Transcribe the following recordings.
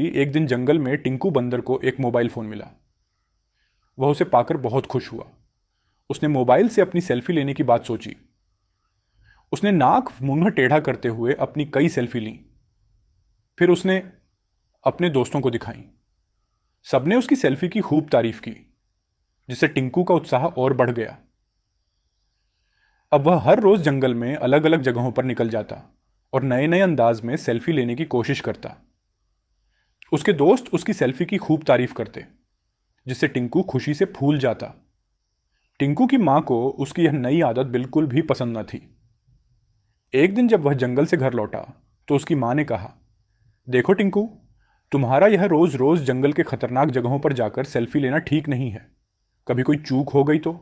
ही एक दिन जंगल में टिंकू बंदर को एक मोबाइल फ़ोन मिला। वह उसे पाकर बहुत खुश हुआ। उसने मोबाइल से अपनी सेल्फी लेने की बात सोची। उसने नाक मुंह टेढ़ा करते हुए अपनी कई सेल्फी लीं। फिर उसने अपने दोस्तों को दिखाई। सबने उसकी सेल्फी की खूब तारीफ की, जिससे टिंकू का उत्साह और बढ़ गया। अब वह हर रोज जंगल में अलग अलग जगहों पर निकल जाता और नए नए अंदाज में सेल्फी लेने की कोशिश करता। उसके दोस्त उसकी सेल्फी की खूब तारीफ करते, जिससे टिंकू खुशी से फूल जाता। टिंकू की मां को उसकी यह नई आदत बिल्कुल भी पसंद न थी। एक दिन जब वह जंगल से घर लौटा तो उसकी मां ने कहा, देखो टिंकू, तुम्हारा यह रोज रोज जंगल के खतरनाक जगहों पर जाकर सेल्फी लेना ठीक नहीं है। कभी कोई चूक हो गई तो?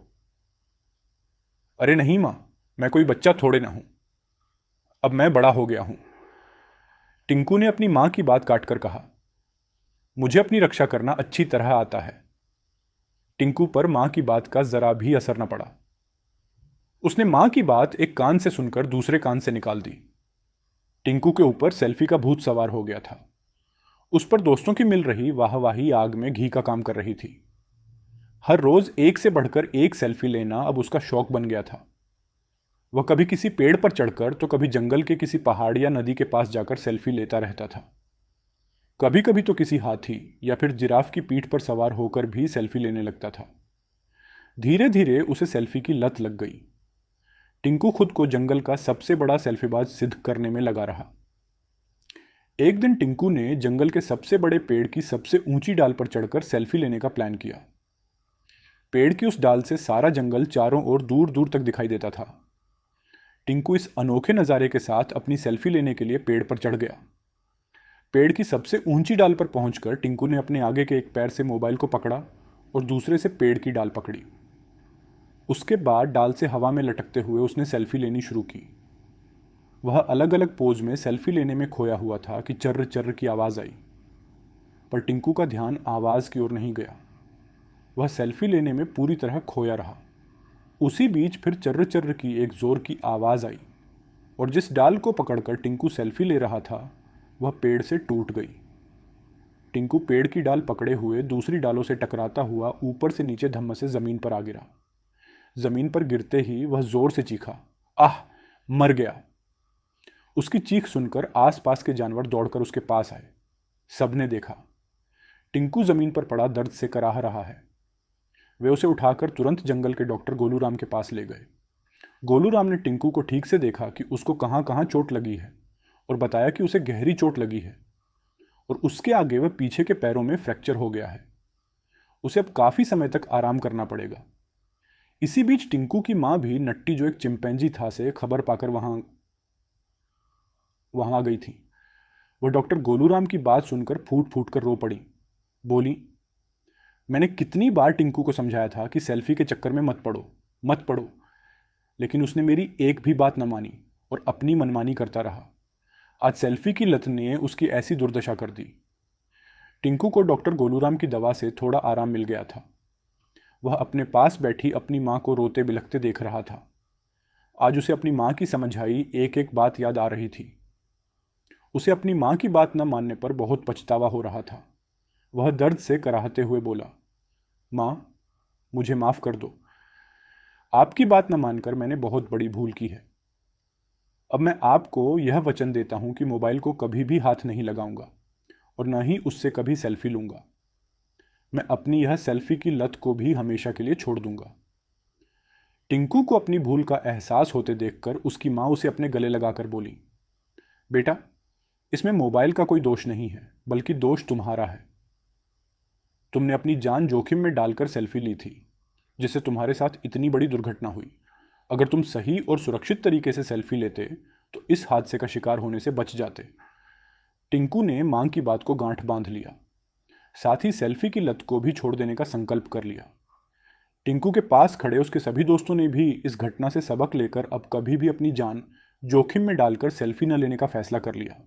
अरे नहीं मां, मैं कोई बच्चा थोड़े ना हूं। अब मैं बड़ा हो गया हूं। टिंकू ने अपनी मां की बात काटकर कहा, मुझे अपनी रक्षा करना अच्छी तरह आता है। टिंकू पर मां की बात का जरा भी असर न पड़ा। उसने मां की बात एक कान से सुनकर दूसरे कान से निकाल दी। टिंकू के ऊपर सेल्फी का भूत सवार हो गया था। उस पर दोस्तों की मिल रही वाहवाही आग में घी का काम कर रही थी। हर रोज एक से बढ़कर एक सेल्फी लेना अब उसका शौक बन गया था। वह कभी किसी पेड़ पर चढ़कर तो कभी जंगल के किसी पहाड़ या नदी के पास जाकर सेल्फी लेता रहता था। कभी कभी तो किसी हाथी या फिर जिराफ की पीठ पर सवार होकर भी सेल्फी लेने लगता था। धीरे धीरे उसे सेल्फी की लत लग गई। टिंकू खुद को जंगल का सबसे बड़ा सेल्फीबाज सिद्ध करने में लगा रहा। एक दिन टिंकू ने जंगल के सबसे बड़े पेड़ की सबसे ऊंची डाल पर चढ़कर सेल्फी लेने का प्लान किया। पेड़ की उस डाल से सारा जंगल चारों ओर दूर दूर तक दिखाई देता था। टिंकू इस अनोखे नज़ारे के साथ अपनी सेल्फी लेने के लिए पेड़ पर चढ़ गया। पेड़ की सबसे ऊंची डाल पर पहुंचकर टिंकू ने अपने आगे के एक पैर से मोबाइल को पकड़ा और दूसरे से पेड़ की डाल पकड़ी। उसके बाद डाल से हवा में लटकते हुए उसने सेल्फी लेनी शुरू की। वह अलग अलग पोज में सेल्फी लेने में खोया हुआ था कि चर्र चर्र की आवाज़ आई। पर टिंकू का ध्यान आवाज़ की ओर नहीं गया। वह सेल्फी लेने में पूरी तरह खोया रहा। उसी बीच फिर चर्र चर्र की एक जोर की आवाज़ आई और जिस डाल को पकड़कर टिंकू सेल्फी ले रहा था वह पेड़ से टूट गई। टिंकू पेड़ की डाल पकड़े हुए दूसरी डालों से टकराता हुआ ऊपर से नीचे धम्म से ज़मीन पर आ गिरा। ज़मीन पर गिरते ही वह जोर से चीखा, आह, मर गया। उसकी चीख सुनकर आसपास के जानवर दौड़कर उसके पास आए। सबने देखा, टिंकू ज़मीन पर पड़ा दर्द से कराह रहा है। वे उसे उठाकर तुरंत जंगल के डॉक्टर गोलूराम के पास ले गए। गोलूराम ने टिंकू को ठीक से देखा कि उसको कहाँ कहाँ चोट लगी है और बताया कि उसे गहरी चोट लगी है और उसके आगे वह पीछे के पैरों में फ्रैक्चर हो गया है। उसे अब काफ़ी समय तक आराम करना पड़ेगा। इसी बीच टिंकू की माँ भी नट्टी, जो एक चिंपैंजी था, से खबर पाकर वहां आ गई थी। वह डॉक्टर गोलूराम की बात सुनकर फूट फूट कर रो पड़ी। बोली, मैंने कितनी बार टिंकू को समझाया था कि सेल्फी के चक्कर में मत पड़ो मत पड़ो, लेकिन उसने मेरी एक भी बात न मानी और अपनी मनमानी करता रहा। आज सेल्फी की लत ने उसकी ऐसी दुर्दशा कर दी। टिंकू को डॉक्टर गोलूराम की दवा से थोड़ा आराम मिल गया था। वह अपने पास बैठी अपनी माँ को रोते बिलखते देख रहा था। आज उसे अपनी माँ की समझाई एक एक बात याद आ रही थी। उसे अपनी माँ की बात न मानने पर बहुत पछतावा हो रहा था। वह दर्द से कराहते हुए बोला, माँ, मुझे माफ़ कर दो। आपकी बात न मानकर मैंने बहुत बड़ी भूल की है। अब मैं आपको यह वचन देता हूँ कि मोबाइल को कभी भी हाथ नहीं लगाऊंगा और न ही उससे कभी सेल्फी लूंगा। मैं अपनी यह सेल्फी की लत को भी हमेशा के लिए छोड़ दूंगा। टिंकू को अपनी भूल का एहसास होते देखकर उसकी माँ उसे अपने गले लगाकर बोली, बेटा, इसमें मोबाइल का कोई दोष नहीं है, बल्कि दोष तुम्हारा है। तुमने अपनी जान जोखिम में डालकर सेल्फी ली थी, जिससे तुम्हारे साथ इतनी बड़ी दुर्घटना हुई। अगर तुम सही और सुरक्षित तरीके से सेल्फी लेते तो इस हादसे का शिकार होने से बच जाते। टिंकू ने मां की बात को गांठ बांध लिया, साथ ही सेल्फी की लत को भी छोड़ देने का संकल्प कर लिया। टिंकू के पास खड़े उसके सभी दोस्तों ने भी इस घटना से सबक लेकर अब कभी भी अपनी जान जोखिम में डालकर सेल्फी न लेने का फैसला कर लिया।